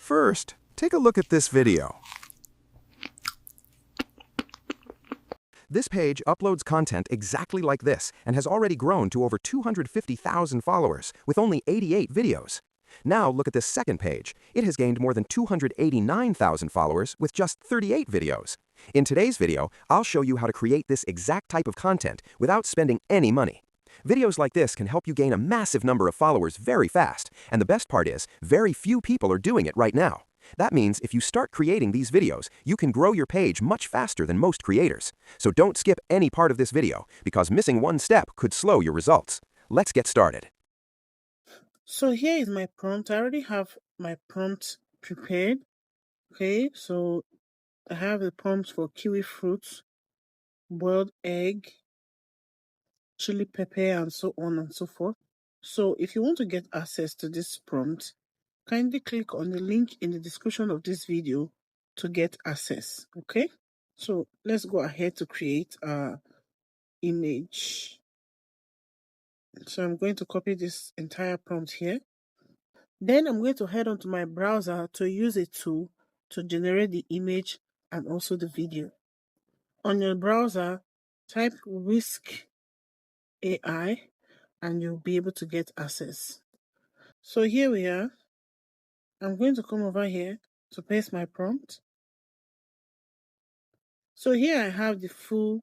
First, take a look at this video. This page uploads content exactly like this and has already grown to over 250,000 followers with only 88 videos. Now look at this second page. It has gained more than 289,000 followers with just 38 videos. In today's video, I'll show you how to create this exact type of content without spending any money. Videos like this can help you gain a massive number of followers very fast, and the best part is, very few people are doing it right now. That means if you start creating these videos, you can grow your page much faster than most creators. So don't skip any part of this video, because missing one step could slow your results. Let's get started. So here is my prompt. I already have my prompt prepared. Okay, so I have the prompts for kiwi fruits, boiled egg, chili pepper, and so on and so forth. So if you want to get access to this prompt, kindly click on the link in the description of this video to get access. Okay, so let's go ahead to create our image. So I'm going to copy this entire prompt here. Then I'm going to head on to my browser to use a tool to generate the image and also the video. On your browser, type Whisk AI and you'll be able to get access. So here we are. I'm going to come over here to paste my prompt. So here I have the full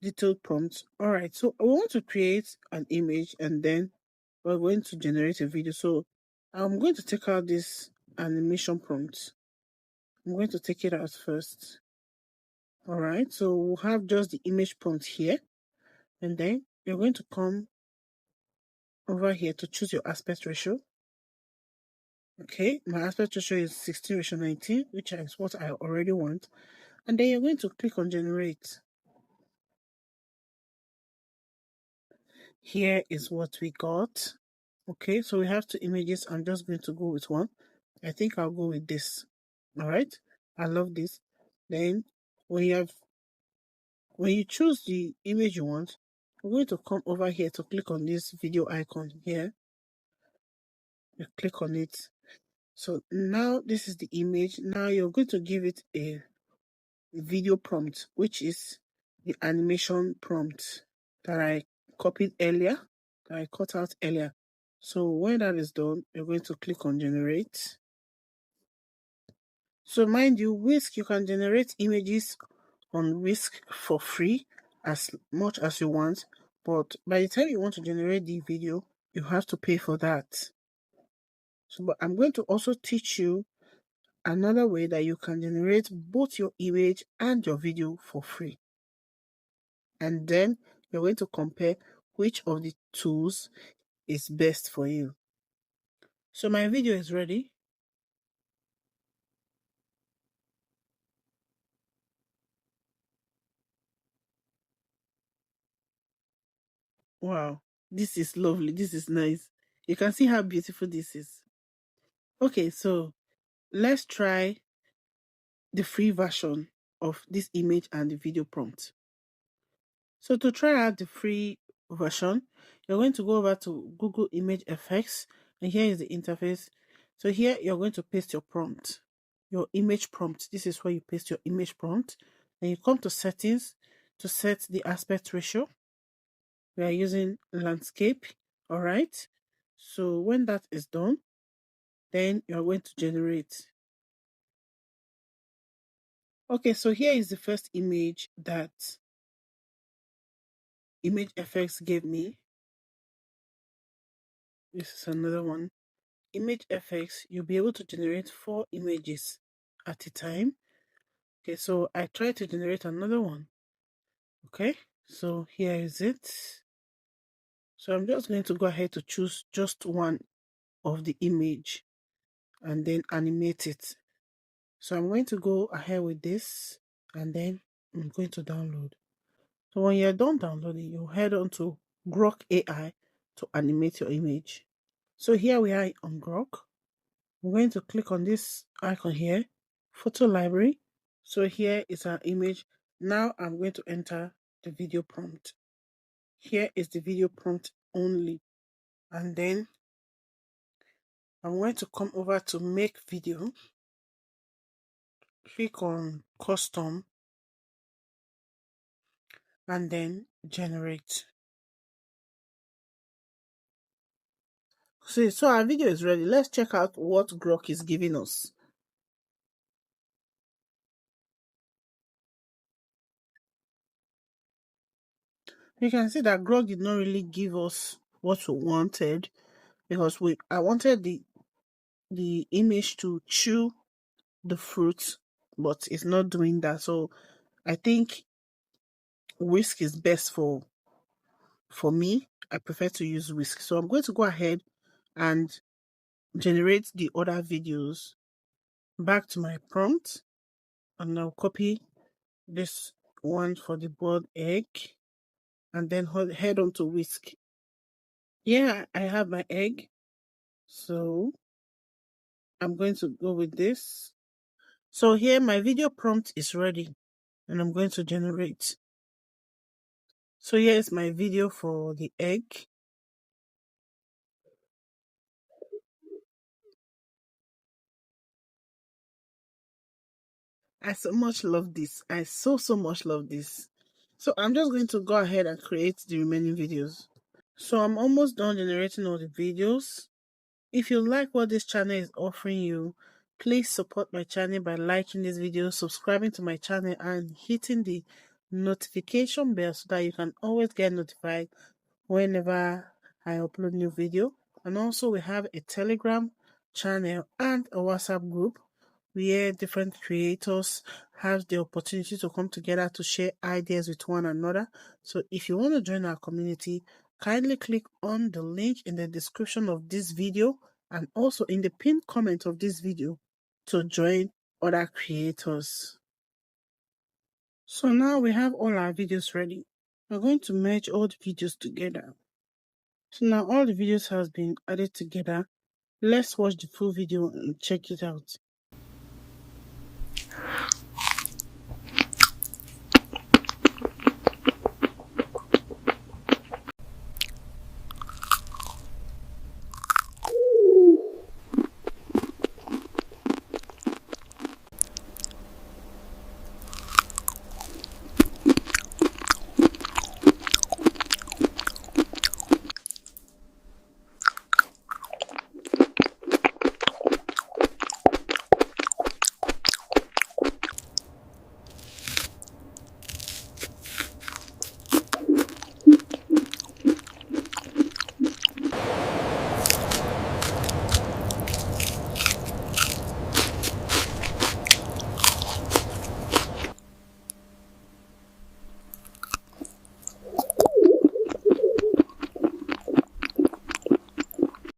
detailed prompt. Alright, so I want to create an image and then we're going to generate a video. So I'm going to take out this animation prompt. I'm going to take it out first. Alright, so we'll have just the image prompt here. And then you're going to come over here to choose your aspect ratio. Okay, my aspect ratio is 16:19, which is what I already want. And then you're going to click on generate. Here is what we got. Okay, so we have two images. I'm just going to go with one. I think I'll go with this. Alright, I love this. Then when you choose the image you want, you're going to come over here to click on this video icon here. You click on it. So now this is the image. Now you're going to give it a video prompt, which is the animation prompt that I copied earlier, that I cut out earlier. So when that is done, you're going to click on generate. So mind you, Whisk, you can generate images on Whisk for free as much as you want, but by the time you want to generate the video, you have to pay for that. So, but I'm going to also teach you another way that you can generate both your image and your video for free. And then you're going to compare which of the tools is best for you. So my video is ready. Wow, this is lovely. This is nice. You can see how beautiful this is. Okay, so let's try the free version of this image and the video prompt. So to try out the free version, you're going to go over to Google Image Effects, and here is the interface. So here you're going to paste your prompt, your image prompt. This is where you paste your image prompt. Then you come to settings to set the aspect ratio. We are using landscape. All right. So when that is done, then you're going to generate. Okay, so here is the first image that Image Effects gave me. This is another one. Image Effects, you'll be able to generate 4 images at a time. Okay, so I tried to generate another one. Okay, so here is it. So I'm just going to go ahead to choose just one of the image and then animate it. So I'm going to go ahead with this and then I'm going to download. So when you're done downloading, you head on to Grok AI to animate your image. So here we are on Grok. I'm going to click on this icon here, photo library. So here is our image. Now I'm going to enter the video prompt. Here is the video prompt only. And then I'm going to come over to make video, click on custom, and then generate. See, so our video is ready. Let's check out what Grok is giving us. You can see that Grok did not really give us what we wanted, because I wanted the image to chew the fruit, but it's not doing that. So I think whisk is best for me. I prefer to use whisk. So I'm going to go ahead and generate the other videos back to my prompt, and I'll copy this one for the boiled egg and then head on to whisk. Yeah, I have my egg, so I'm going to go with this. So here my video prompt is ready, and I'm going to generate. So here is my video for the egg. I so much love this. I so much love this. So I'm just going to go ahead and create the remaining videos. So I'm almost done generating all the videos. If you like what this channel is offering you, please support my channel by liking this video, subscribing to my channel, and hitting the notification bell so that you can always get notified whenever I upload new video. And also we have a Telegram channel and a WhatsApp group where different creators have the opportunity to come together to share ideas with one another. So if you want to join our community, kindly click on the link in the description of this video and also in the pinned comment of this video to join other creators. So now we have all our videos ready. We're going to merge all the videos together. So now all the videos has been added together. Let's watch the full video and check it out.